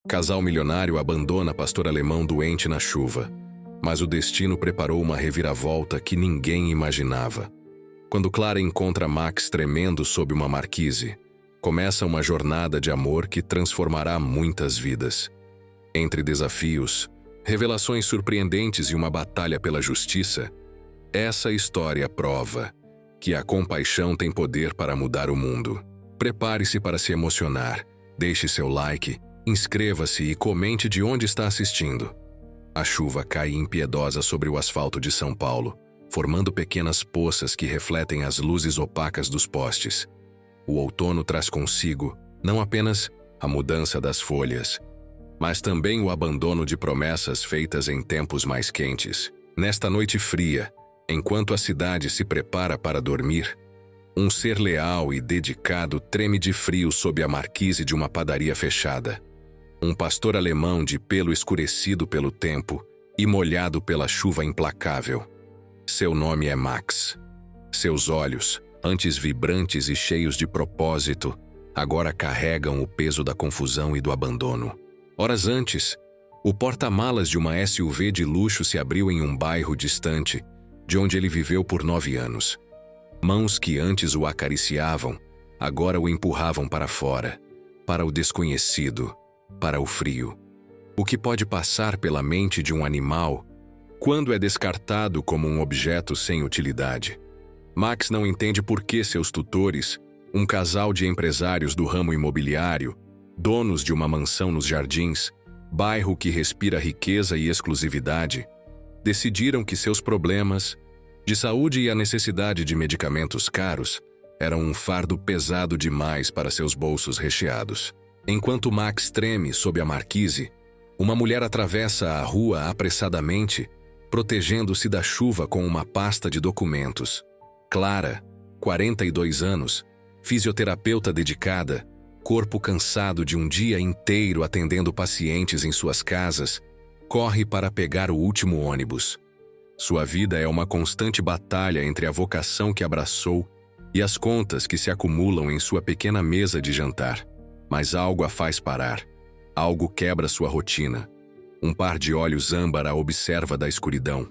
Casal milionário abandona pastor alemão doente na chuva, mas o destino preparou uma reviravolta que ninguém imaginava. Quando Clara encontra Max tremendo sob uma marquise, começa uma jornada de amor que transformará muitas vidas. Entre desafios, revelações surpreendentes e uma batalha pela justiça, essa história prova que a compaixão tem poder para mudar o mundo. Prepare-se para se emocionar, deixe seu like, inscreva-se e comente de onde está assistindo. A chuva cai impiedosa sobre o asfalto de São Paulo, formando pequenas poças que refletem as luzes opacas dos postes. O outono traz consigo não apenas a mudança das folhas, mas também o abandono de promessas feitas em tempos mais quentes. Nesta noite fria, enquanto a cidade se prepara para dormir, um ser leal e dedicado treme de frio sob a marquise de uma padaria fechada. Um pastor alemão de pelo escurecido pelo tempo e molhado pela chuva implacável. Seu nome é Max. Seus olhos, antes vibrantes e cheios de propósito, agora carregam o peso da confusão e do abandono. Horas antes, o porta-malas de uma SUV de luxo se abriu em um bairro distante, de onde ele viveu por 9 anos. Mãos que antes o acariciavam, agora o empurravam para fora, para o desconhecido, para o frio. O que pode passar pela mente de um animal quando é descartado como um objeto sem utilidade? Max não entende por que seus tutores, um casal de empresários do ramo imobiliário, donos de uma mansão nos Jardins, bairro que respira riqueza e exclusividade, decidiram que seus problemas de saúde e a necessidade de medicamentos caros eram um fardo pesado demais para seus bolsos recheados. Enquanto Max treme sob a marquise, uma mulher atravessa a rua apressadamente, protegendo-se da chuva com uma pasta de documentos. Clara, 42 anos, fisioterapeuta dedicada, corpo cansado de um dia inteiro atendendo pacientes em suas casas, corre para pegar o último ônibus. Sua vida é uma constante batalha entre a vocação que abraçou e as contas que se acumulam em sua pequena mesa de jantar. Mas algo a faz parar. Algo quebra sua rotina. Um par de olhos âmbar a observa da escuridão.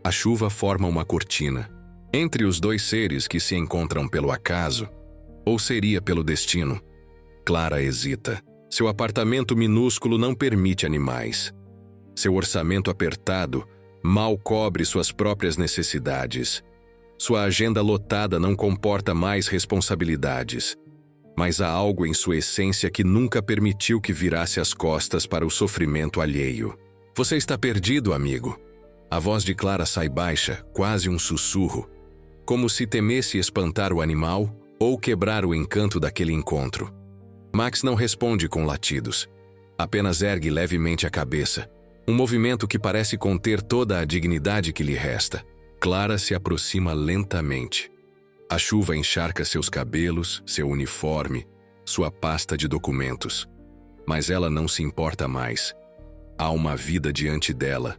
A chuva forma uma cortina. Entre os dois seres que se encontram pelo acaso, ou seria pelo destino, Clara hesita. Seu apartamento minúsculo não permite animais. Seu orçamento apertado mal cobre suas próprias necessidades. Sua agenda lotada não comporta mais responsabilidades. Mas há algo em sua essência que nunca permitiu que virasse as costas para o sofrimento alheio. Você está perdido, amigo. A voz de Clara sai baixa, quase um sussurro, como se temesse espantar o animal ou quebrar o encanto daquele encontro. Max não responde com latidos. Apenas ergue levemente a cabeça, um movimento que parece conter toda a dignidade que lhe resta. Clara se aproxima lentamente. A chuva encharca seus cabelos, seu uniforme, sua pasta de documentos. Mas ela não se importa mais. Há uma vida diante dela,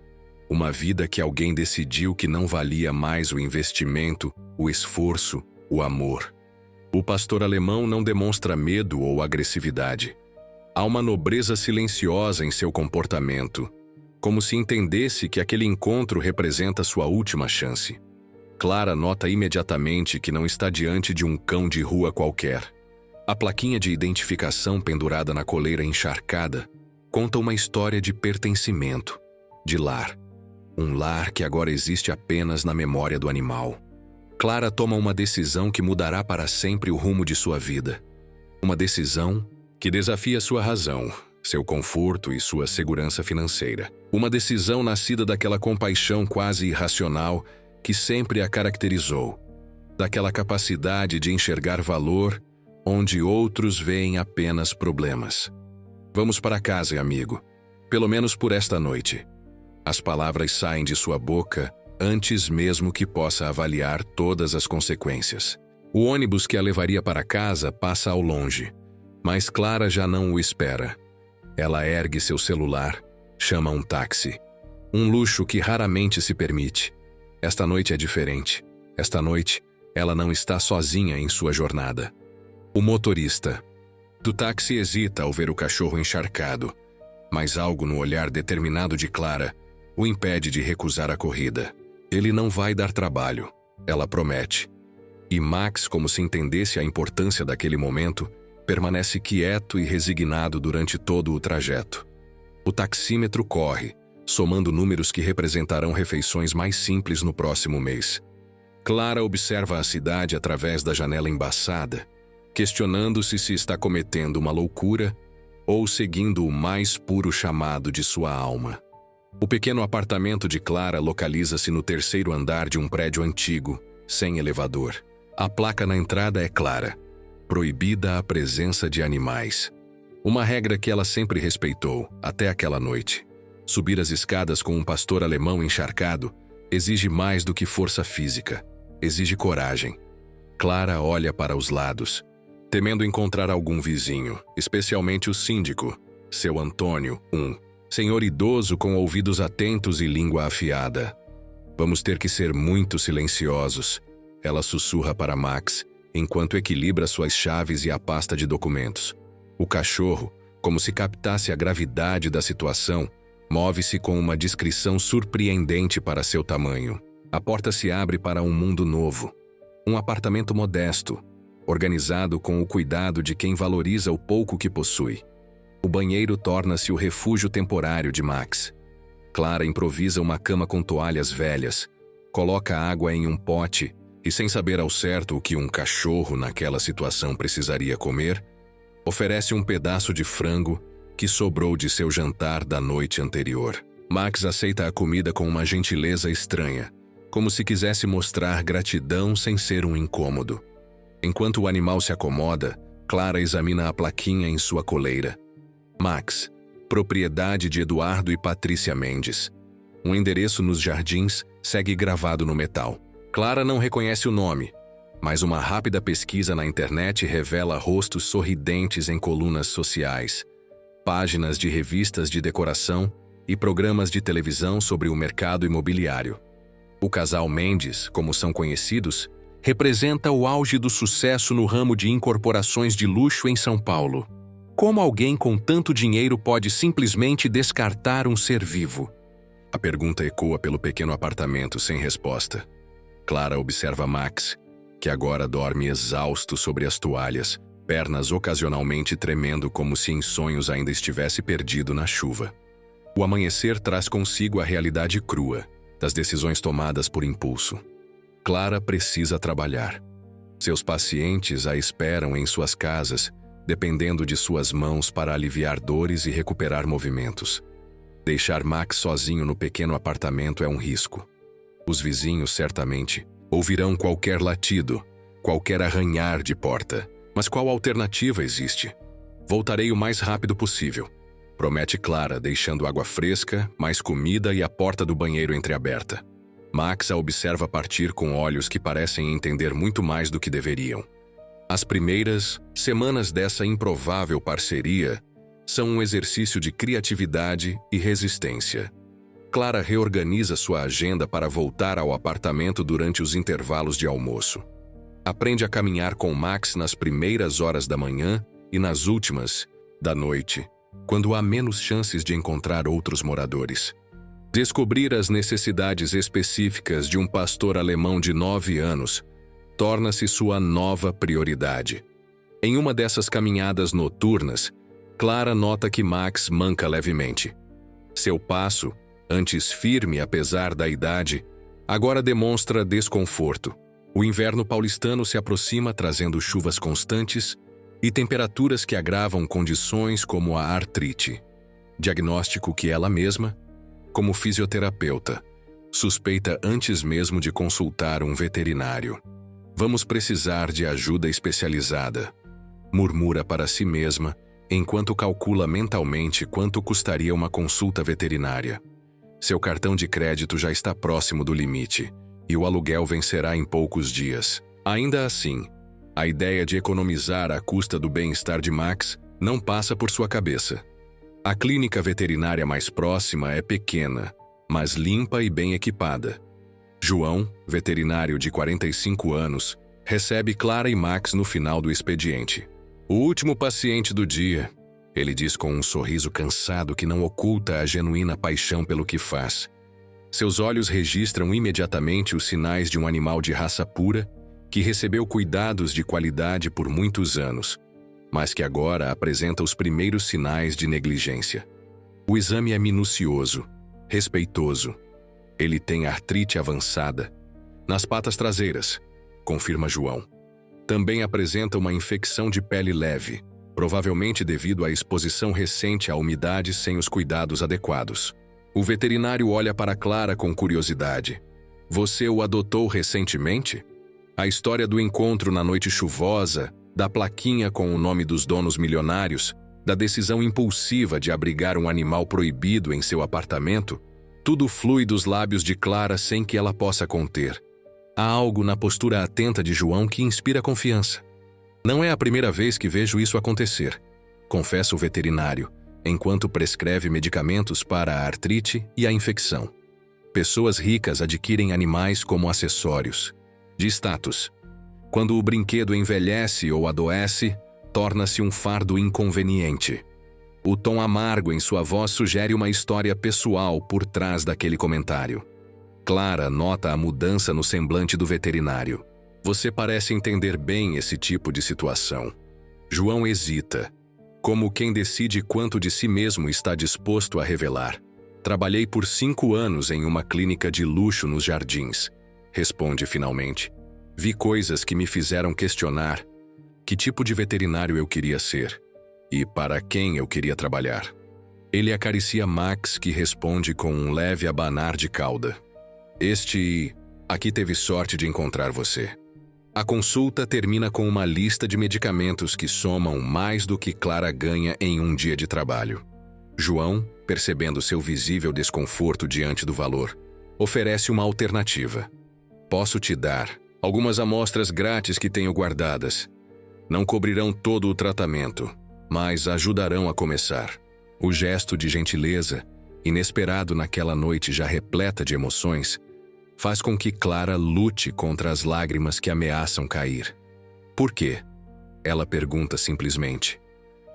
uma vida que alguém decidiu que não valia mais o investimento, o esforço, o amor. O pastor alemão não demonstra medo ou agressividade. Há uma nobreza silenciosa em seu comportamento, como se entendesse que aquele encontro representa sua última chance. Clara nota imediatamente que não está diante de um cão de rua qualquer. A plaquinha de identificação pendurada na coleira encharcada conta uma história de pertencimento, de lar. Um lar que agora existe apenas na memória do animal. Clara toma uma decisão que mudará para sempre o rumo de sua vida. Uma decisão que desafia sua razão, seu conforto e sua segurança financeira. Uma decisão nascida daquela compaixão quase irracional que sempre a caracterizou, daquela capacidade de enxergar valor onde outros veem apenas problemas. Vamos para casa, amigo, pelo menos por esta noite. As palavras saem de sua boca antes mesmo que possa avaliar todas as consequências. O ônibus que a levaria para casa passa ao longe, mas Clara já não o espera. Ela ergue seu celular, chama um táxi. Um luxo que raramente se permite. Esta noite é diferente. Esta noite, ela não está sozinha em sua jornada. O motorista do táxi hesita ao ver o cachorro encharcado mas algo no olhar determinado de Clara o impede de recusar a corrida. Ele não vai dar trabalho, ela promete. E Max, como se entendesse a importância daquele momento, permanece quieto e resignado durante todo o trajeto. O taxímetro corre, somando números que representarão refeições mais simples no próximo mês. Clara observa a cidade através da janela embaçada, questionando-se se está cometendo uma loucura ou seguindo o mais puro chamado de sua alma. O pequeno apartamento de Clara localiza-se no terceiro andar de um prédio antigo, sem elevador. A placa na entrada é clara: proibida a presença de animais. Uma regra que ela sempre respeitou, até aquela noite. Subir as escadas com um pastor alemão encharcado exige mais do que força física, exige coragem. Clara olha para os lados, temendo encontrar algum vizinho, especialmente o síndico, seu Antônio, um senhor idoso com ouvidos atentos e língua afiada. Vamos ter que ser muito silenciosos, ela sussurra para Max, enquanto equilibra suas chaves e a pasta de documentos. O cachorro, como se captasse a gravidade da situação, move-se com uma discrição surpreendente para seu tamanho. A porta se abre para um mundo novo. Um apartamento modesto, organizado com o cuidado de quem valoriza o pouco que possui. O banheiro torna-se o refúgio temporário de Max. Clara improvisa uma cama com toalhas velhas, coloca água em um pote e, sem saber ao certo o que um cachorro naquela situação precisaria comer, oferece um pedaço de frango que sobrou de seu jantar da noite anterior. Max aceita a comida com uma gentileza estranha, como se quisesse mostrar gratidão sem ser um incômodo. Enquanto o animal se acomoda, Clara examina a plaquinha em sua coleira. Max, propriedade de Eduardo e Patrícia Mendes. Um endereço nos jardins segue gravado no metal. Clara não reconhece o nome, mas uma rápida pesquisa na internet revela rostos sorridentes em colunas sociais, páginas de revistas de decoração e programas de televisão sobre o mercado imobiliário. O casal Mendes, como são conhecidos, representa o auge do sucesso no ramo de incorporações de luxo em São Paulo. Como alguém com tanto dinheiro pode simplesmente descartar um ser vivo? A pergunta ecoa pelo pequeno apartamento sem resposta. Clara observa Max, que agora dorme exausto sobre as toalhas, pernas ocasionalmente tremendo como se em sonhos ainda estivesse perdido na chuva. O amanhecer traz consigo a realidade crua das decisões tomadas por impulso. Clara precisa trabalhar. Seus pacientes a esperam em suas casas, dependendo de suas mãos para aliviar dores e recuperar movimentos. Deixar Max sozinho no pequeno apartamento é um risco. Os vizinhos, certamente, ouvirão qualquer latido, qualquer arranhar de porta. Mas qual alternativa existe? Voltarei o mais rápido possível, promete Clara, deixando água fresca, mais comida e a porta do banheiro entreaberta. Max a observa partir com olhos que parecem entender muito mais do que deveriam. As primeiras semanas dessa improvável parceria são um exercício de criatividade e resistência. Clara reorganiza sua agenda para voltar ao apartamento durante os intervalos de almoço. Aprende a caminhar com Max nas primeiras horas da manhã e nas últimas, da noite, quando há menos chances de encontrar outros moradores. Descobrir as necessidades específicas de um pastor alemão de 9 anos torna-se sua nova prioridade. Em uma dessas caminhadas noturnas, Clara nota que Max manca levemente. Seu passo, antes firme apesar da idade, agora demonstra desconforto. O inverno paulistano se aproxima trazendo chuvas constantes e temperaturas que agravam condições como a artrite. Diagnóstico que ela mesma, como fisioterapeuta, suspeita antes mesmo de consultar um veterinário. Vamos precisar de ajuda especializada, murmura para si mesma, enquanto calcula mentalmente quanto custaria uma consulta veterinária. Seu cartão de crédito já está próximo do limite, e o aluguel vencerá em poucos dias. Ainda assim, a ideia de economizar à custa do bem-estar de Max não passa por sua cabeça. A clínica veterinária mais próxima é pequena, mas limpa e bem equipada. João, veterinário de 45 anos, recebe Clara e Max no final do expediente. O último paciente do dia, Ele diz com um sorriso cansado que não oculta a genuína paixão pelo que faz. Seus olhos registram imediatamente os sinais de um animal de raça pura que recebeu cuidados de qualidade por muitos anos, mas que agora apresenta os primeiros sinais de negligência. O exame é minucioso, respeitoso. Ele tem artrite avançada nas patas traseiras, confirma João. Também apresenta uma infecção de pele leve, provavelmente devido à exposição recente à umidade sem os cuidados adequados. O veterinário olha para Clara com curiosidade. Você o adotou recentemente? A história do encontro na noite chuvosa, da plaquinha com o nome dos donos milionários, da decisão impulsiva de abrigar um animal proibido em seu apartamento, tudo flui dos lábios de Clara sem que ela possa conter. Há algo na postura atenta de João que inspira confiança. Não é a primeira vez que vejo isso acontecer, confessa o veterinário, enquanto prescreve medicamentos para a artrite e a infecção. Pessoas ricas adquirem animais como acessórios, de status. Quando o brinquedo envelhece ou adoece, torna-se um fardo inconveniente. O tom amargo em sua voz sugere uma história pessoal por trás daquele comentário. Clara nota a mudança no semblante do veterinário. Você parece entender bem esse tipo de situação. João hesita, como quem decide quanto de si mesmo está disposto a revelar. Trabalhei por 5 anos em uma clínica de luxo nos Jardins, responde finalmente. Vi coisas que me fizeram questionar que tipo de veterinário eu queria ser e para quem eu queria trabalhar. Ele acaricia Max, que responde com um leve abanar de cauda. Aqui teve sorte de encontrar você. A consulta termina com uma lista de medicamentos que somam mais do que Clara ganha em um dia de trabalho. João, percebendo seu visível desconforto diante do valor, oferece uma alternativa. Posso te dar algumas amostras grátis que tenho guardadas. Não cobrirão todo o tratamento, mas ajudarão a começar. O gesto de gentileza, inesperado naquela noite já repleta de emoções, faz com que Clara lute contra as lágrimas que ameaçam cair. Por quê? Ela pergunta simplesmente.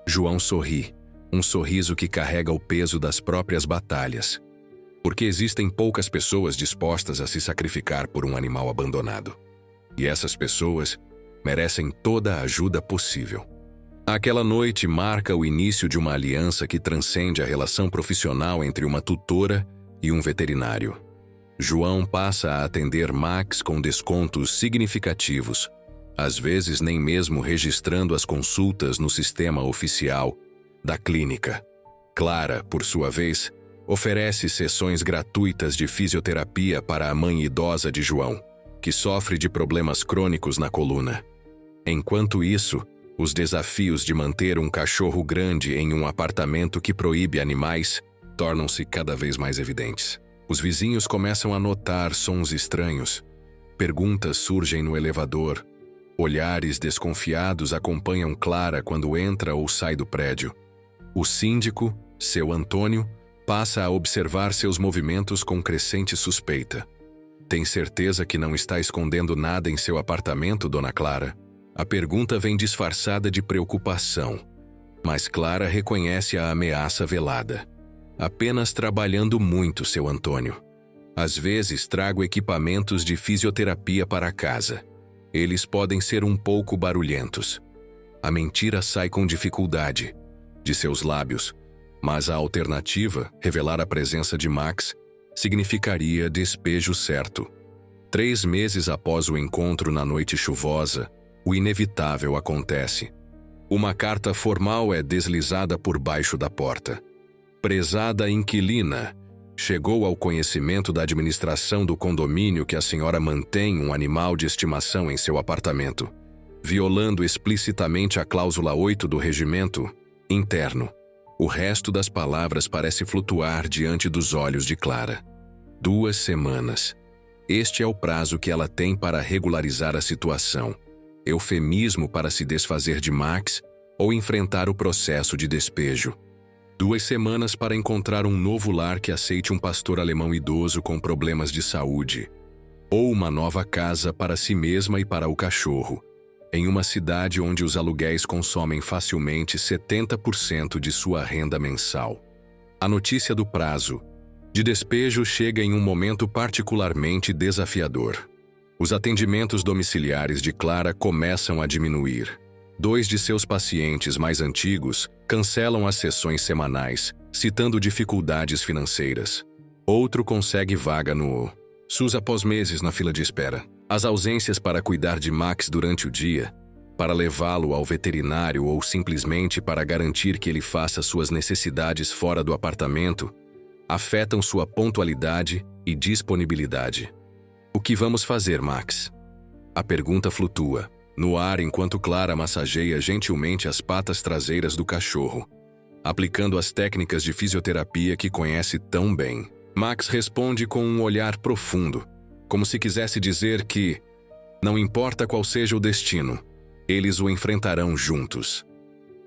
João sorri, um sorriso que carrega o peso das próprias batalhas. Porque existem poucas pessoas dispostas a se sacrificar por um animal abandonado. E essas pessoas merecem toda a ajuda possível. Aquela noite marca o início de uma aliança que transcende a relação profissional entre uma tutora e um veterinário. João passa a atender Max com descontos significativos, às vezes nem mesmo registrando as consultas no sistema oficial da clínica. Clara, por sua vez, oferece sessões gratuitas de fisioterapia para a mãe idosa de João, que sofre de problemas crônicos na coluna. Enquanto isso, os desafios de manter um cachorro grande em um apartamento que proíbe animais tornam-se cada vez mais evidentes. Os vizinhos começam a notar sons estranhos. Perguntas surgem no elevador. Olhares desconfiados acompanham Clara quando entra ou sai do prédio. O síndico, seu Antônio, passa a observar seus movimentos com crescente suspeita. Tem certeza que não está escondendo nada em seu apartamento, Dona Clara? A pergunta vem disfarçada de preocupação, mas Clara reconhece a ameaça velada. Apenas trabalhando muito, seu Antônio. Às vezes trago equipamentos de fisioterapia para casa. Eles podem ser um pouco barulhentos. A mentira sai com dificuldade de seus lábios, mas a alternativa, revelar a presença de Max, significaria despejo certo. 3 meses após o encontro na noite chuvosa, o inevitável acontece. Uma carta formal é deslizada por baixo da porta. Prezada inquilina, chegou ao conhecimento da administração do condomínio que a senhora mantém um animal de estimação em seu apartamento, violando explicitamente a cláusula 8 do regimento interno. O resto das palavras parece flutuar diante dos olhos de Clara. 2 semanas. Este é o prazo que ela tem para regularizar a situação. Eufemismo para se desfazer de Max ou enfrentar o processo de despejo. 2 semanas para encontrar um novo lar que aceite um pastor alemão idoso com problemas de saúde. Ou uma nova casa para si mesma e para o cachorro. em uma cidade onde os aluguéis consomem facilmente 70% de sua renda mensal. A notícia do prazo de despejo chega em um momento particularmente desafiador. Os atendimentos domiciliares de Clara começam a diminuir. 2 de seus pacientes mais antigos cancelam as sessões semanais, citando dificuldades financeiras. Outro consegue vaga no SUS após meses na fila de espera. As ausências para cuidar de Max durante o dia, para levá-lo ao veterinário ou simplesmente para garantir que ele faça suas necessidades fora do apartamento, afetam sua pontualidade e disponibilidade. O que vamos fazer, Max? A pergunta flutua no ar enquanto Clara massageia gentilmente as patas traseiras do cachorro, aplicando as técnicas de fisioterapia que conhece tão bem. Max responde com um olhar profundo, como se quisesse dizer que, não importa qual seja o destino, eles o enfrentarão juntos.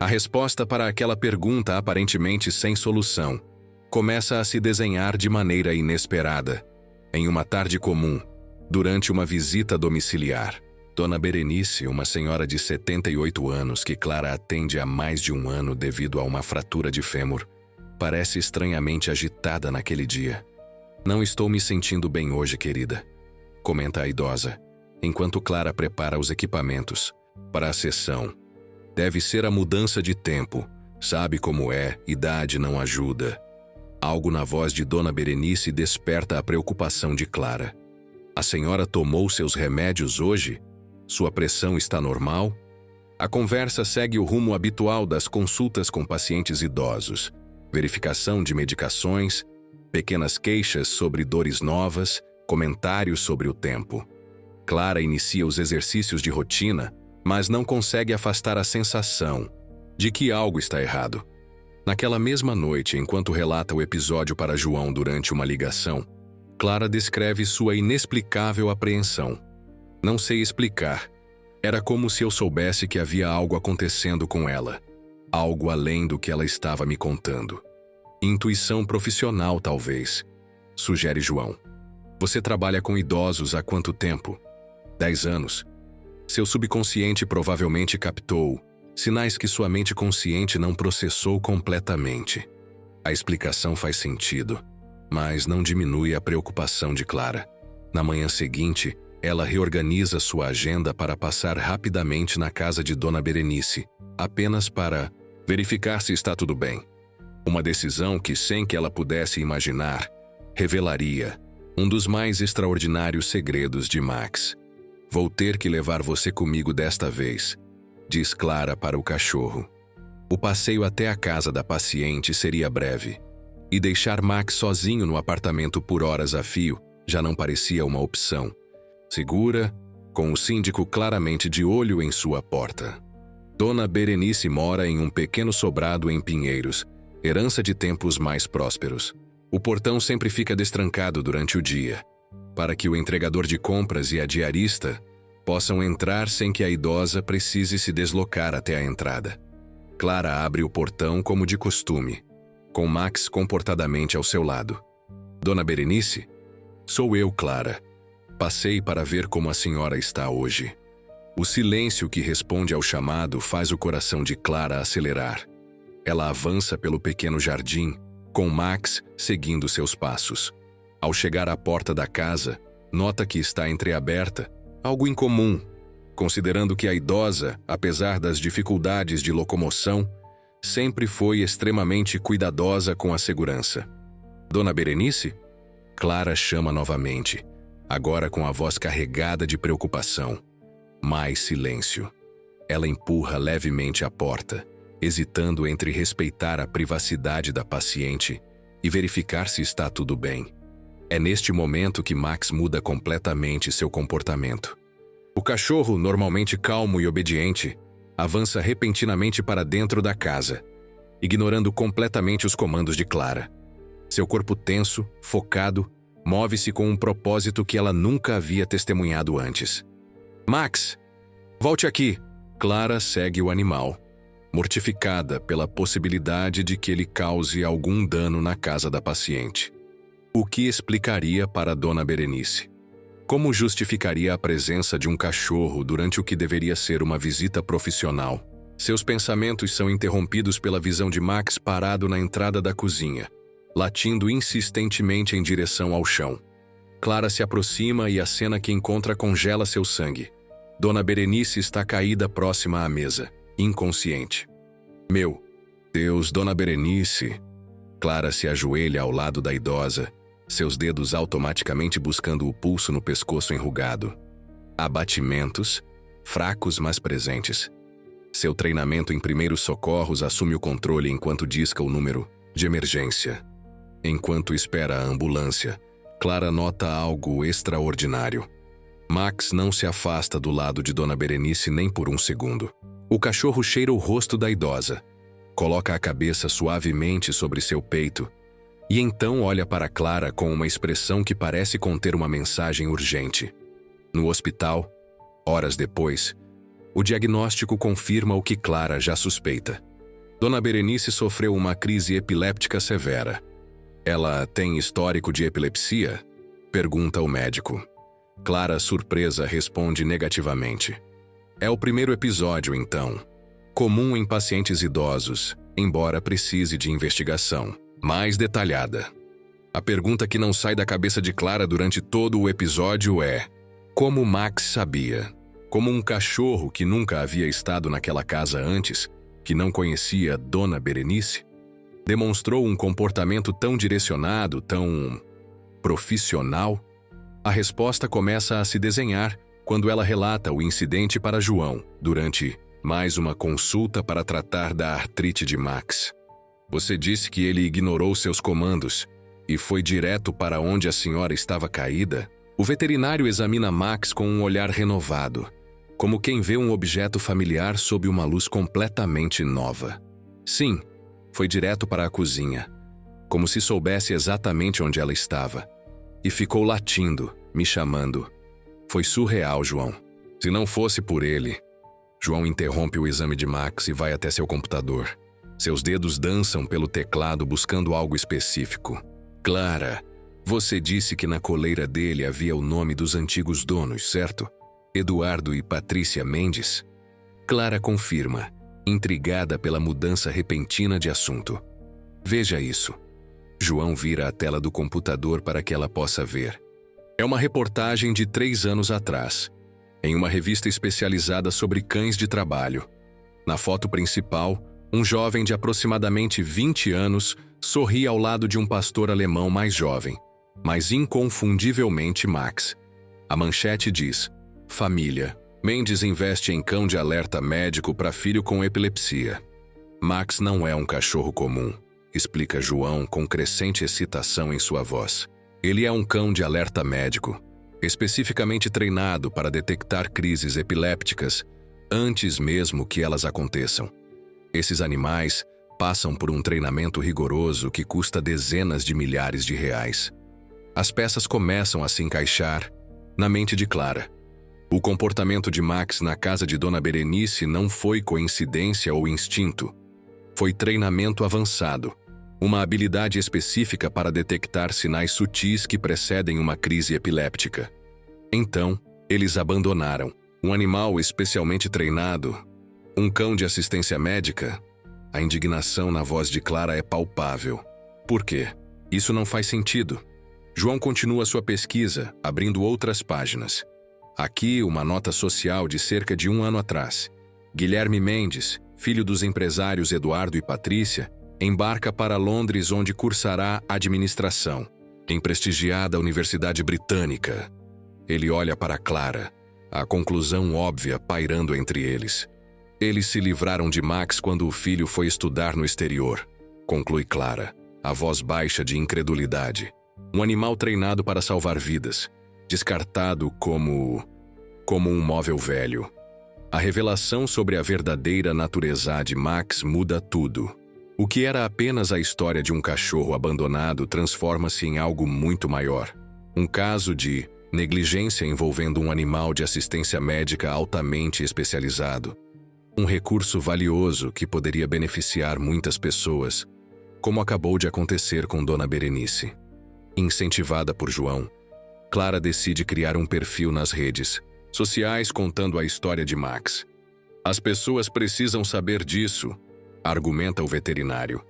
A resposta para aquela pergunta aparentemente sem solução começa a se desenhar de maneira inesperada. Em uma tarde comum, durante uma visita domiciliar, Dona Berenice, uma senhora de 78 anos que Clara atende há mais de um ano devido a uma fratura de fêmur, parece estranhamente agitada naquele dia. "Não estou me sentindo bem hoje, querida", comenta a idosa, enquanto Clara prepara os equipamentos para a sessão. "Deve ser a mudança de tempo. Sabe como é, idade não ajuda." Algo na voz de Dona Berenice desperta a preocupação de Clara. "A senhora tomou seus remédios hoje? Sua pressão está normal?" A conversa segue o rumo habitual das consultas com pacientes idosos. Verificação de medicações, pequenas queixas sobre dores novas, comentários sobre o tempo. Clara inicia os exercícios de rotina, mas não consegue afastar a sensação de que algo está errado. Naquela mesma noite, enquanto relata o episódio para João durante uma ligação, Clara descreve sua inexplicável apreensão. "Não sei explicar. Era como se eu soubesse que havia algo acontecendo com ela. Algo além do que ela estava me contando. Intuição profissional, talvez", sugere João. "Você trabalha com idosos há quanto tempo?" 10 anos. Seu subconsciente provavelmente captou sinais que sua mente consciente não processou completamente. A explicação faz sentido, mas não diminui a preocupação de Clara. Na manhã seguinte, ela reorganiza sua agenda para passar rapidamente na casa de Dona Berenice, apenas para verificar se está tudo bem. Uma decisão que, sem que ela pudesse imaginar, revelaria um dos mais extraordinários segredos de Max. "Vou ter que levar você comigo desta vez", diz Clara para o cachorro. O passeio até a casa da paciente seria breve, e deixar Max sozinho no apartamento por horas a fio já não parecia uma opção. Segura, com o síndico claramente de olho em sua porta. Dona Berenice mora em um pequeno sobrado em Pinheiros, herança de tempos mais prósperos. O portão sempre fica destrancado durante o dia, para que o entregador de compras e a diarista possam entrar sem que a idosa precise se deslocar até a entrada. Clara abre o portão como de costume, com Max comportadamente ao seu lado. "Dona Berenice?" "Sou eu, Clara. Passei para ver como a senhora está hoje." O silêncio que responde ao chamado faz o coração de Clara acelerar. Ela avança pelo pequeno jardim, com Max seguindo seus passos. Ao chegar à porta da casa, nota que está entreaberta, algo incomum, considerando que a idosa, apesar das dificuldades de locomoção, sempre foi extremamente cuidadosa com a segurança. "Dona Berenice?" Clara chama novamente, agora com a voz carregada de preocupação. Mais silêncio. Ela empurra levemente a porta, hesitando entre respeitar a privacidade da paciente e verificar se está tudo bem. É neste momento que Max muda completamente seu comportamento. O cachorro, normalmente calmo e obediente, avança repentinamente para dentro da casa, ignorando completamente os comandos de Clara. Seu corpo tenso, focado, move-se com um propósito que ela nunca havia testemunhado antes. "Max, volte aqui!" Clara segue o animal, mortificada pela possibilidade de que ele cause algum dano na casa da paciente. O que explicaria para Dona Berenice? Como justificaria a presença de um cachorro durante o que deveria ser uma visita profissional? Seus pensamentos são interrompidos pela visão de Max parado na entrada da cozinha, latindo insistentemente em direção ao chão. Clara se aproxima e a cena que encontra congela seu sangue. Dona Berenice está caída próxima à mesa, inconsciente. Meu Deus, Dona Berenice! Clara se ajoelha ao lado da idosa, seus dedos automaticamente buscando o pulso no pescoço enrugado. Há batimentos, fracos mas presentes. Seu treinamento em primeiros socorros assume o controle enquanto disca o número de emergência. Enquanto espera a ambulância, Clara nota algo extraordinário. Max não se afasta do lado de Dona Berenice nem por um segundo. O cachorro cheira o rosto da idosa, coloca a cabeça suavemente sobre seu peito e então olha para Clara com uma expressão que parece conter uma mensagem urgente. No hospital, horas depois, o diagnóstico confirma o que Clara já suspeita. Dona Berenice sofreu uma crise epiléptica severa. Ela tem histórico de epilepsia? Pergunta o médico. Clara, surpresa, responde negativamente. É o primeiro episódio, então. Comum em pacientes idosos, embora precise de investigação mais detalhada. A pergunta que não sai da cabeça de Clara durante todo o episódio é: como Max sabia? Como um cachorro que nunca havia estado naquela casa antes, que não conhecia Dona Berenice, demonstrou um comportamento tão direcionado, tão profissional? A resposta começa a se desenhar quando ela relata o incidente para João, durante mais uma consulta para tratar da artrite de Max. Você disse que ele ignorou seus comandos e foi direto para onde a senhora estava caída? O veterinário examina Max com um olhar renovado, como quem vê um objeto familiar sob uma luz completamente nova. Sim, foi direto para a cozinha, como se soubesse exatamente onde ela estava. E ficou latindo, me chamando. Foi surreal, João. Se não fosse por ele... João interrompe o exame de Max e vai até seu computador. Seus dedos dançam pelo teclado buscando algo específico. Clara, você disse que na coleira dele havia o nome dos antigos donos, certo? Eduardo e Patrícia Mendes? Clara confirma, intrigada pela mudança repentina de assunto. Veja isso. João vira a tela do computador para que ela possa ver. É uma reportagem de 3 anos atrás, em uma revista especializada sobre cães de trabalho. Na foto principal, um jovem de aproximadamente 20 anos sorri ao lado de um pastor alemão mais jovem, mas inconfundivelmente Max. A manchete diz: Família. Mendes investe em cão de alerta médico para filho com epilepsia. Max não é um cachorro comum, explica João com crescente excitação em sua voz. Ele é um cão de alerta médico, especificamente treinado para detectar crises epilépticas antes mesmo que elas aconteçam. Esses animais passam por um treinamento rigoroso que custa dezenas de milhares de reais. As peças começam a se encaixar na mente de Clara. O comportamento de Max na casa de Dona Berenice não foi coincidência ou instinto. Foi treinamento avançado, uma habilidade específica para detectar sinais sutis que precedem uma crise epiléptica. Então, eles abandonaram um animal especialmente treinado, um cão de assistência médica. A indignação na voz de Clara é palpável. Por quê? Isso não faz sentido. João continua sua pesquisa, abrindo outras páginas. Aqui, uma nota social de cerca de 1 ano atrás. Guilherme Mendes, filho dos empresários Eduardo e Patrícia, embarca para Londres, onde cursará administração, em prestigiada Universidade Britânica. Ele olha para Clara, a conclusão óbvia pairando entre eles. Eles se livraram de Max quando o filho foi estudar no exterior, conclui Clara, a voz baixa de incredulidade. Um animal treinado para salvar vidas, descartado como um móvel velho. A revelação sobre a verdadeira natureza de Max muda tudo. O que era apenas a história de um cachorro abandonado transforma-se em algo muito maior. Um caso de negligência envolvendo um animal de assistência médica altamente especializado. Um recurso valioso que poderia beneficiar muitas pessoas, como acabou de acontecer com Dona Berenice. Incentivada por João, Clara decide criar um perfil nas redes sociais contando a história de Max. As pessoas precisam saber disso, argumenta o veterinário.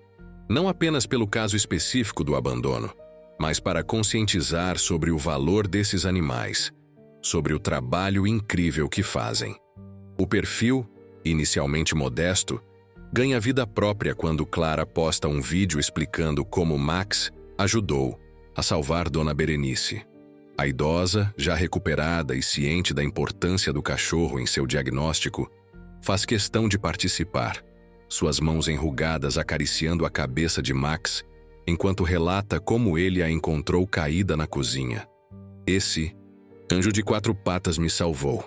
Não apenas pelo caso específico do abandono, mas para conscientizar sobre o valor desses animais, sobre o trabalho incrível que fazem. O perfil, inicialmente modesto, ganha vida própria quando Clara posta um vídeo explicando como Max ajudou a salvar Dona Berenice. A idosa, já recuperada e ciente da importância do cachorro em seu diagnóstico, faz questão de participar, suas mãos enrugadas acariciando a cabeça de Max, enquanto relata como ele a encontrou caída na cozinha. Esse anjo de 4 patas me salvou,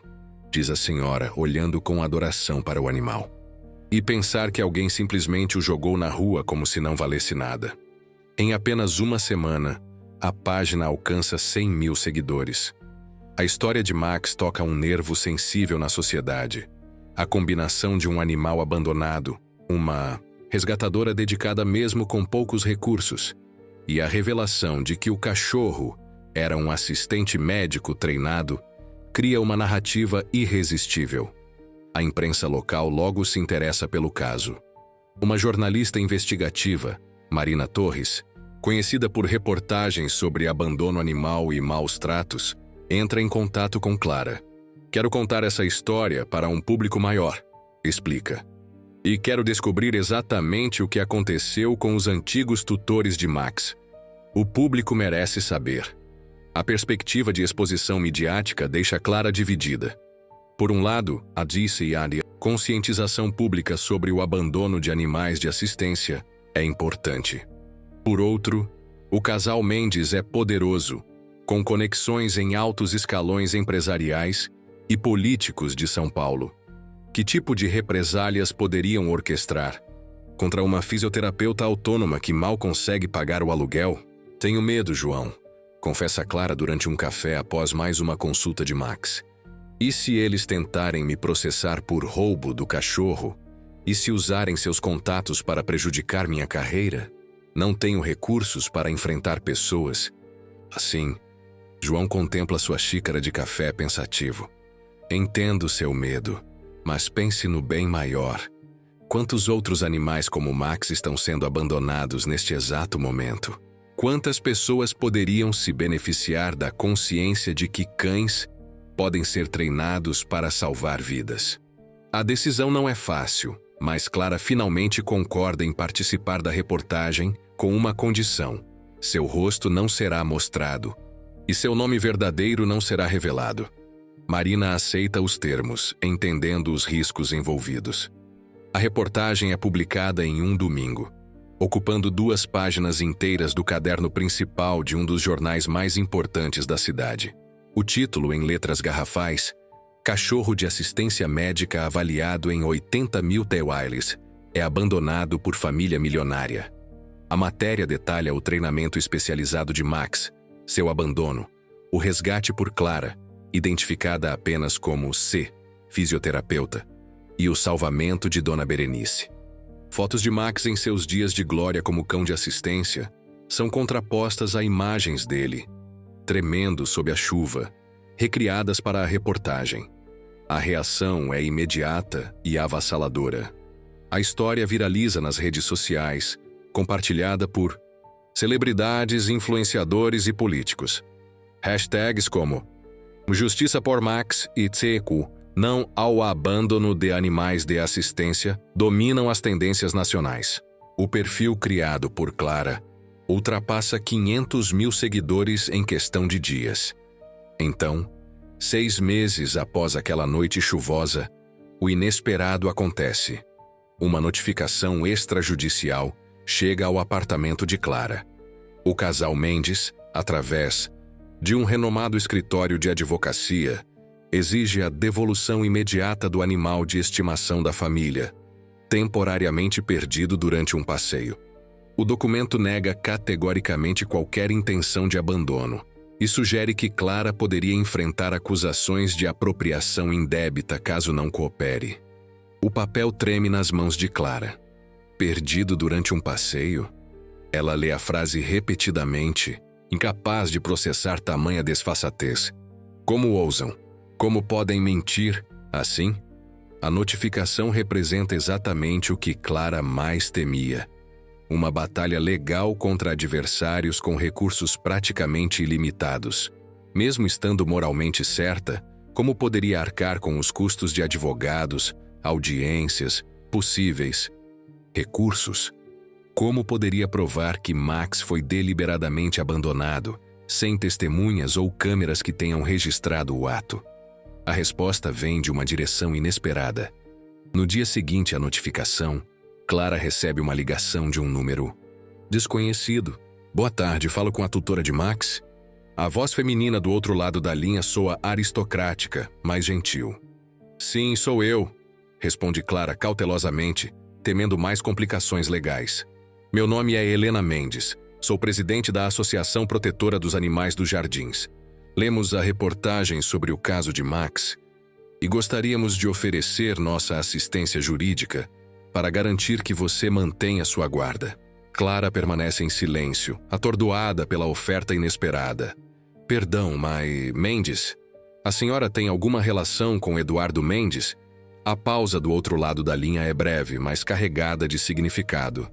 diz a senhora, olhando com adoração para o animal. E pensar que alguém simplesmente o jogou na rua como se não valesse nada. Em apenas uma semana, a página alcança 100.000 seguidores. A história de Max toca um nervo sensível na sociedade. A combinação de um animal abandonado, uma resgatadora dedicada mesmo com poucos recursos, e a revelação de que o cachorro era um assistente médico treinado, cria uma narrativa irresistível. A imprensa local logo se interessa pelo caso. Uma jornalista investigativa, Marina Torres, conhecida por reportagens sobre abandono animal e maus tratos, entra em contato com Clara. Quero contar essa história para um público maior, explica. E quero descobrir exatamente o que aconteceu com os antigos tutores de Max. O público merece saber. A perspectiva de exposição midiática deixa Clara dividida. Por um lado, a conscientização pública sobre o abandono de animais de assistência é importante. Por outro, o casal Mendes é poderoso, com conexões em altos escalões empresariais e políticos de São Paulo. Que tipo de represálias poderiam orquestrar? Contra uma fisioterapeuta autônoma que mal consegue pagar o aluguel? Tenho medo, João, confessa Clara durante um café após mais uma consulta de Max. E se eles tentarem me processar por roubo do cachorro? E se usarem seus contatos para prejudicar minha carreira? Não tenho recursos para enfrentar pessoas. Assim, João contempla sua xícara de café pensativo. Entendo seu medo, mas pense no bem maior. Quantos outros animais como Max estão sendo abandonados neste exato momento? Quantas pessoas poderiam se beneficiar da consciência de que cães podem ser treinados para salvar vidas? A decisão não é fácil, mas Clara finalmente concorda em participar da reportagem com uma condição: seu rosto não será mostrado e seu nome verdadeiro não será revelado. Marina aceita os termos, entendendo os riscos envolvidos. A reportagem é publicada em um domingo, ocupando 2 páginas inteiras do caderno principal de um dos jornais mais importantes da cidade. O título, em letras garrafais: Cachorro de assistência médica avaliado em 80.000 TWs é abandonado por família milionária. A matéria detalha o treinamento especializado de Max, seu abandono, o resgate por Clara, identificada apenas como C, fisioterapeuta, e o salvamento de Dona Berenice. Fotos de Max em seus dias de glória como cão de assistência são contrapostas a imagens dele, tremendo sob a chuva, recriadas para a reportagem. A reação é imediata e avassaladora. A história viraliza nas redes sociais, compartilhada por celebridades, influenciadores e políticos. Hashtags como Justiça por Max e TCU, não ao abandono de animais de assistência, dominam as tendências nacionais. O perfil criado por Clara ultrapassa 500.000 seguidores em questão de dias. Então, 6 meses após aquela noite chuvosa, o inesperado acontece. Uma notificação extrajudicial chega ao apartamento de Clara. O casal Mendes, através de um renomado escritório de advocacia, exige a devolução imediata do animal de estimação da família, temporariamente perdido durante um passeio. O documento nega categoricamente qualquer intenção de abandono e sugere que Clara poderia enfrentar acusações de apropriação indébita caso não coopere. O papel treme nas mãos de Clara. Perdido durante um passeio? Ela lê a frase repetidamente, incapaz de processar tamanha desfaçatez. Como ousam? Como podem mentir assim? A notificação representa exatamente o que Clara mais temia. Uma batalha legal contra adversários com recursos praticamente ilimitados. Mesmo estando moralmente certa, como poderia arcar com os custos de advogados, audiências, possíveis recursos? Como poderia provar que Max foi deliberadamente abandonado, sem testemunhas ou câmeras que tenham registrado o ato? A resposta vem de uma direção inesperada. No dia seguinte à notificação, Clara recebe uma ligação de um número desconhecido. Boa tarde, falo com a tutora de Max? A voz feminina do outro lado da linha soa aristocrática, mas gentil. Sim, sou eu, responde Clara cautelosamente, temendo mais complicações legais. Meu nome é Helena Mendes, sou presidente da Associação Protetora dos Animais dos Jardins. Lemos a reportagem sobre o caso de Max e gostaríamos de oferecer nossa assistência jurídica para garantir que você mantenha sua guarda. Clara permanece em silêncio, atordoada pela oferta inesperada. Perdão, mas Mendes? A senhora tem alguma relação com Eduardo Mendes? A pausa do outro lado da linha é breve, mas carregada de significado.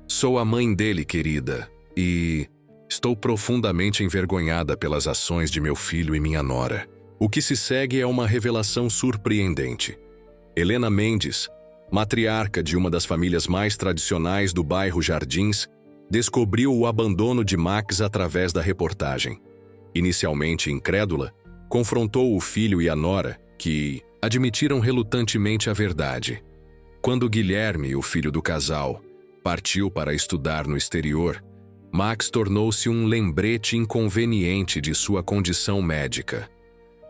Sou a mãe dele, querida, e estou profundamente envergonhada pelas ações de meu filho e minha nora. O que se segue é uma revelação surpreendente. Helena Mendes, matriarca de uma das famílias mais tradicionais do bairro Jardins, descobriu o abandono de Max através da reportagem. Inicialmente incrédula, confrontou o filho e a nora, que admitiram relutantemente a verdade. Quando Guilherme, o filho do casal, partiu para estudar no exterior, Max tornou-se um lembrete inconveniente de sua condição médica.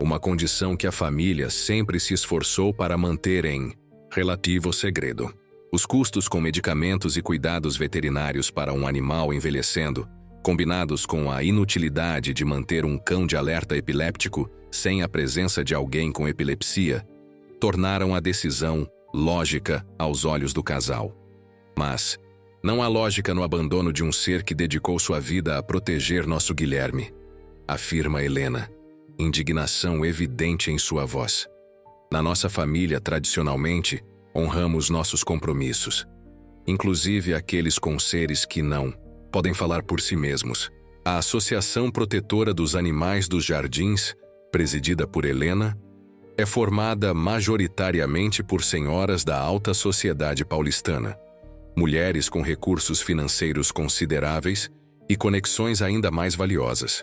Uma condição que a família sempre se esforçou para manter em relativo segredo. Os custos com medicamentos e cuidados veterinários para um animal envelhecendo, combinados com a inutilidade de manter um cão de alerta epiléptico sem a presença de alguém com epilepsia, tornaram a decisão lógica aos olhos do casal. Mas não há lógica no abandono de um ser que dedicou sua vida a proteger nosso Guilherme, afirma Helena, indignação evidente em sua voz. Na nossa família, tradicionalmente, honramos nossos compromissos, inclusive aqueles com seres que não podem falar por si mesmos. A Associação Protetora dos Animais dos Jardins, presidida por Helena, é formada majoritariamente por senhoras da alta sociedade paulistana, mulheres com recursos financeiros consideráveis e conexões ainda mais valiosas.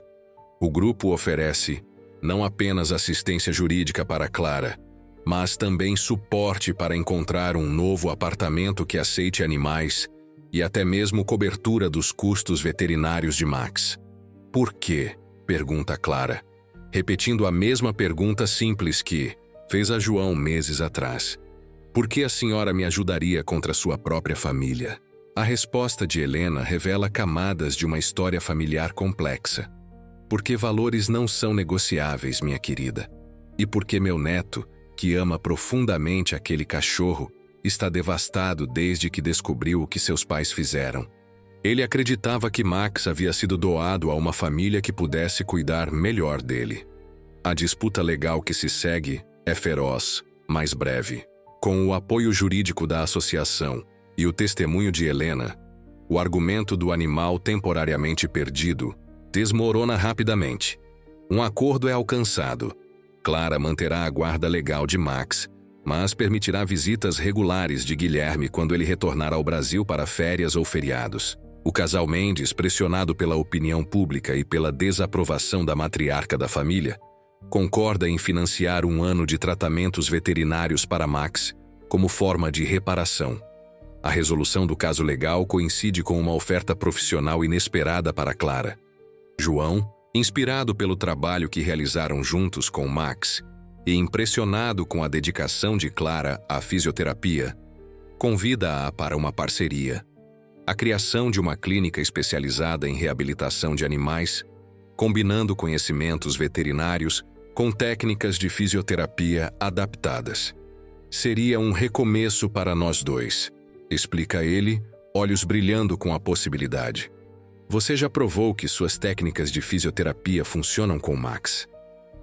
O grupo oferece não apenas assistência jurídica para Clara, mas também suporte para encontrar um novo apartamento que aceite animais e até mesmo cobertura dos custos veterinários de Max. Por quê? Pergunta Clara, repetindo a mesma pergunta simples que fez a João meses atrás. Por que a senhora me ajudaria contra sua própria família? A resposta de Helena revela camadas de uma história familiar complexa. Porque valores não são negociáveis, minha querida. E porque meu neto, que ama profundamente aquele cachorro, está devastado desde que descobriu o que seus pais fizeram. Ele acreditava que Max havia sido doado a uma família que pudesse cuidar melhor dele. A disputa legal que se segue é feroz, mas breve. Com o apoio jurídico da associação e o testemunho de Helena, o argumento do animal temporariamente perdido desmorona rapidamente. Um acordo é alcançado. Clara manterá a guarda legal de Max, mas permitirá visitas regulares de Guilherme quando ele retornar ao Brasil para férias ou feriados. O casal Mendes, pressionado pela opinião pública e pela desaprovação da matriarca da família, concorda em financiar 1 ano de tratamentos veterinários para Max como forma de reparação. A resolução do caso legal coincide com uma oferta profissional inesperada para Clara. João, inspirado pelo trabalho que realizaram juntos com Max e impressionado com a dedicação de Clara à fisioterapia, convida-a para uma parceria. A criação de uma clínica especializada em reabilitação de animais, combinando conhecimentos veterinários com técnicas de fisioterapia adaptadas. Seria um recomeço para nós dois, explica ele, olhos brilhando com a possibilidade. Você já provou que suas técnicas de fisioterapia funcionam com Max.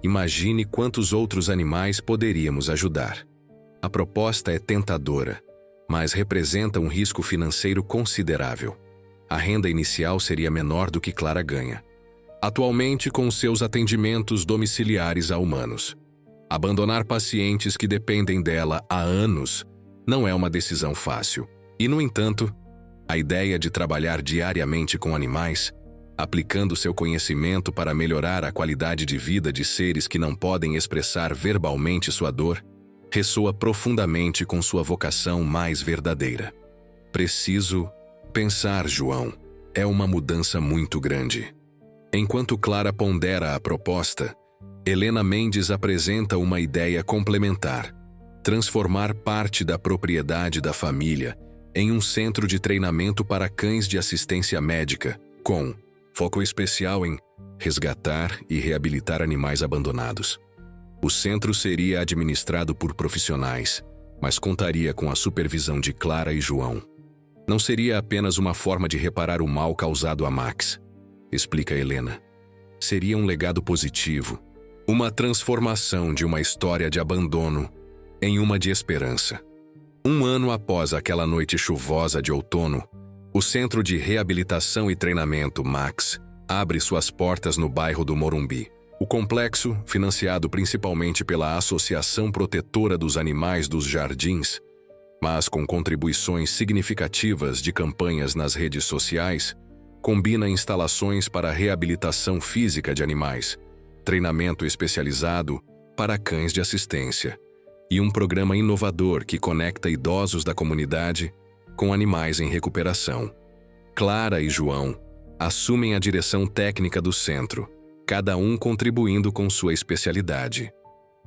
Imagine quantos outros animais poderíamos ajudar. A proposta é tentadora, mas representa um risco financeiro considerável. A renda inicial seria menor do que Clara ganha atualmente com seus atendimentos domiciliares a humanos. Abandonar pacientes que dependem dela há anos não é uma decisão fácil. E, no entanto, a ideia de trabalhar diariamente com animais, aplicando seu conhecimento para melhorar a qualidade de vida de seres que não podem expressar verbalmente sua dor, ressoa profundamente com sua vocação mais verdadeira. Preciso pensar, João. É uma mudança muito grande. Enquanto Clara pondera a proposta, Helena Mendes apresenta uma ideia complementar: transformar parte da propriedade da família em um centro de treinamento para cães de assistência médica, com foco especial em resgatar e reabilitar animais abandonados. O centro seria administrado por profissionais, mas contaria com a supervisão de Clara e João. Não seria apenas uma forma de reparar o mal causado a Max, explica Helena. Seria um legado positivo, uma transformação de uma história de abandono em uma de esperança. 1 ano após aquela noite chuvosa de outono, o Centro de Reabilitação e Treinamento Max abre suas portas no bairro do Morumbi. O complexo, financiado principalmente pela Associação Protetora dos Animais dos Jardins, mas com contribuições significativas de campanhas nas redes sociais, combina instalações para reabilitação física de animais, treinamento especializado para cães de assistência e um programa inovador que conecta idosos da comunidade com animais em recuperação. Clara e João assumem a direção técnica do centro, cada um contribuindo com sua especialidade.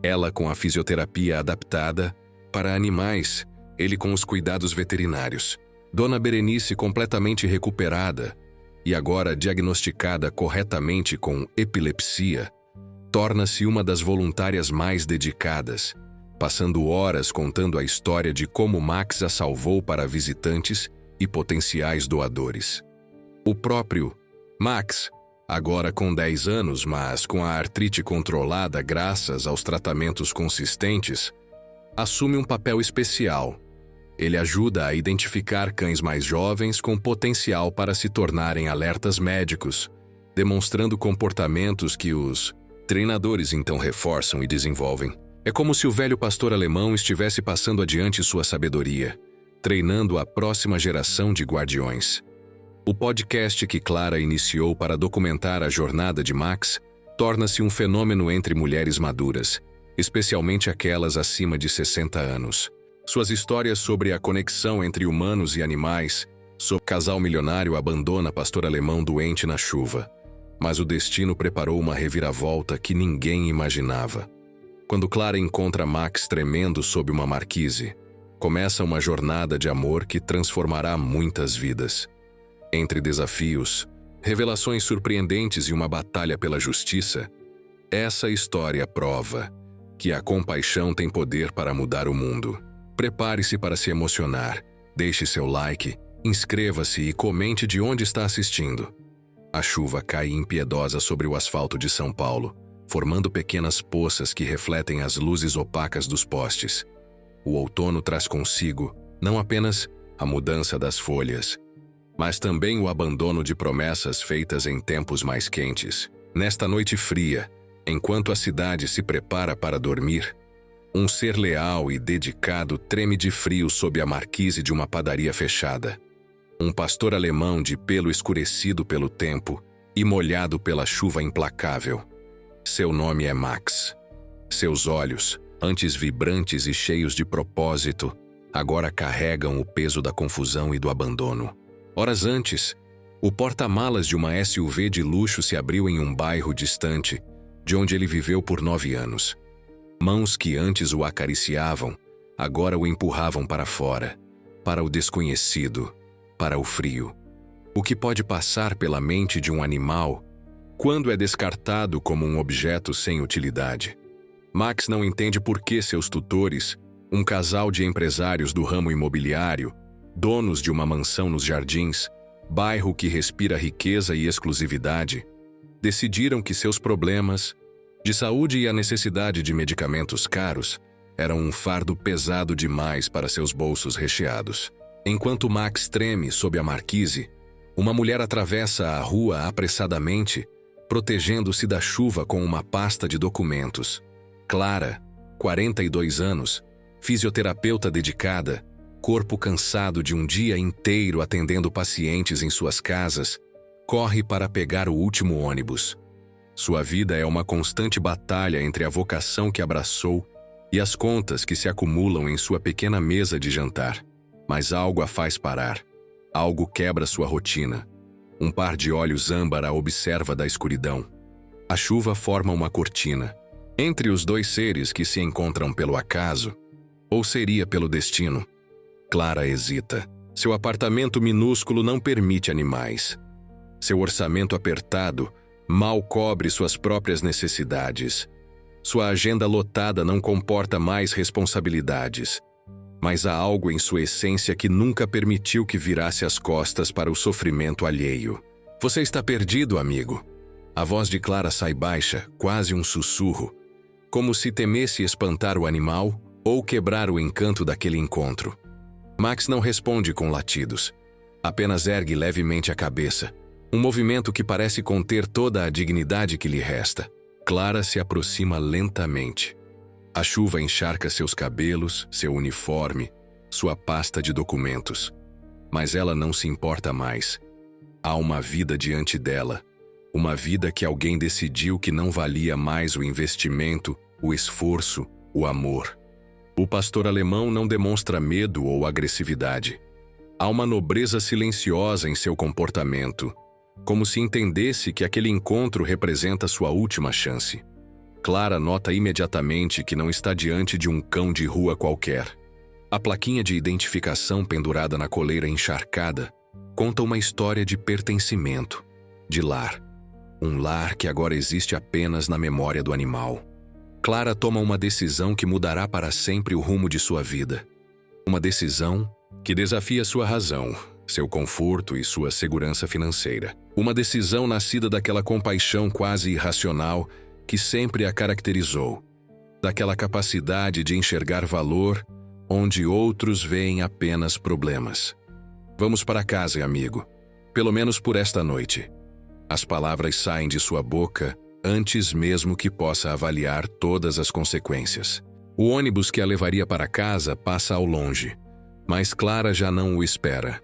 Ela com a fisioterapia adaptada para animais, ele com os cuidados veterinários. Dona Berenice completamente recuperada e agora diagnosticada corretamente com epilepsia, torna-se uma das voluntárias mais dedicadas, passando horas contando a história de como Max a salvou para visitantes e potenciais doadores. O próprio Max, agora com 10 anos, mas com a artrite controlada graças aos tratamentos consistentes, assume um papel especial. Ele ajuda a identificar cães mais jovens com potencial para se tornarem alertas médicos, demonstrando comportamentos que os treinadores então reforçam e desenvolvem. É como se o velho pastor alemão estivesse passando adiante sua sabedoria, treinando a próxima geração de guardiões. O podcast que Clara iniciou para documentar a jornada de Max torna-se um fenômeno entre mulheres maduras, especialmente aquelas acima de 60 anos. Suas histórias sobre a conexão entre humanos e animais, sobre casal milionário abandona pastor alemão doente na chuva, mas o destino preparou uma reviravolta que ninguém imaginava. Quando Clara encontra Max tremendo sob uma marquise, começa uma jornada de amor que transformará muitas vidas. Entre desafios, revelações surpreendentes e uma batalha pela justiça, essa história prova que a compaixão tem poder para mudar o mundo. Prepare-se para se emocionar, deixe seu like, inscreva-se e comente de onde está assistindo. A chuva cai impiedosa sobre o asfalto de São Paulo, formando pequenas poças que refletem as luzes opacas dos postes. O outono traz consigo não apenas a mudança das folhas, mas também o abandono de promessas feitas em tempos mais quentes. Nesta noite fria, enquanto a cidade se prepara para dormir, um ser leal e dedicado treme de frio sob a marquise de uma padaria fechada. Um pastor alemão de pelo escurecido pelo tempo e molhado pela chuva implacável. Seu nome é Max. Seus olhos, antes vibrantes e cheios de propósito, agora carregam o peso da confusão e do abandono. Horas antes, o porta-malas de uma SUV de luxo se abriu em um bairro distante, de onde ele viveu por 9 anos. Mãos que antes o acariciavam, agora o empurravam para fora, para o desconhecido, para o frio. O que pode passar pela mente de um animal quando é descartado como um objeto sem utilidade? Max não entende por que seus tutores, um casal de empresários do ramo imobiliário, donos de uma mansão nos jardins, bairro que respira riqueza e exclusividade, decidiram que seus problemas de saúde e a necessidade de medicamentos caros eram um fardo pesado demais para seus bolsos recheados. Enquanto Max treme sob a marquise, uma mulher atravessa a rua apressadamente, protegendo-se da chuva com uma pasta de documentos. Clara, 42 anos, fisioterapeuta dedicada, corpo cansado de um dia inteiro atendendo pacientes em suas casas, corre para pegar o último ônibus. Sua vida é uma constante batalha entre a vocação que abraçou e as contas que se acumulam em sua pequena mesa de jantar. Mas algo a faz parar. Algo quebra sua rotina. Um par de olhos âmbar a observa da escuridão. A chuva forma uma cortina. Entre os dois seres que se encontram pelo acaso, ou seria pelo destino? Clara hesita. Seu apartamento minúsculo não permite animais. Seu orçamento apertado mal cobre suas próprias necessidades. Sua agenda lotada não comporta mais responsabilidades. Mas há algo em sua essência que nunca permitiu que virasse as costas para o sofrimento alheio. Você está perdido, amigo. A voz de Clara sai baixa, quase um sussurro, como se temesse espantar o animal ou quebrar o encanto daquele encontro. Max não responde com latidos. Apenas ergue levemente a cabeça, um movimento que parece conter toda a dignidade que lhe resta. Clara se aproxima lentamente. A chuva encharca seus cabelos, seu uniforme, sua pasta de documentos. Mas ela não se importa mais. Há uma vida diante dela. Uma vida que alguém decidiu que não valia mais o investimento, o esforço, o amor. O pastor alemão não demonstra medo ou agressividade. Há uma nobreza silenciosa em seu comportamento, como se entendesse que aquele encontro representa sua última chance. Clara nota imediatamente que não está diante de um cão de rua qualquer. A plaquinha de identificação pendurada na coleira encharcada conta uma história de pertencimento, de lar. Um lar que agora existe apenas na memória do animal. Clara toma uma decisão que mudará para sempre o rumo de sua vida. Uma decisão que desafia sua razão, seu conforto e sua segurança financeira. Uma decisão nascida daquela compaixão quase irracional que sempre a caracterizou, daquela capacidade de enxergar valor onde outros veem apenas problemas. Vamos para casa, amigo. Pelo menos por esta noite. As palavras saem de sua boca antes mesmo que possa avaliar todas as consequências. O ônibus que a levaria para casa passa ao longe, mas Clara já não o espera.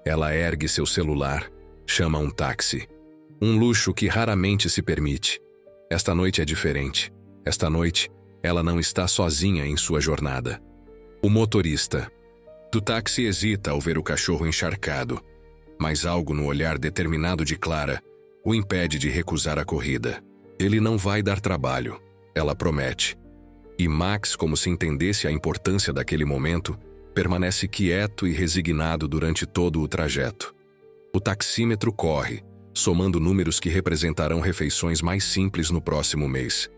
Ela ergue seu celular, chama um táxi. Um luxo que raramente se permite. Esta noite é diferente. Esta noite, ela não está sozinha em sua jornada. O motorista do táxi hesita ao ver o cachorro encharcado, mas algo no olhar determinado de Clara o impede de recusar a corrida. Ele não vai dar trabalho, ela promete. E Max, como se entendesse a importância daquele momento, permanece quieto e resignado durante todo o trajeto. O taxímetro corre, somando números que representarão refeições mais simples no próximo mês.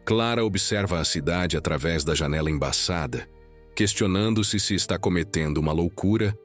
Clara observa a cidade através da janela embaçada, questionando-se se está cometendo uma loucura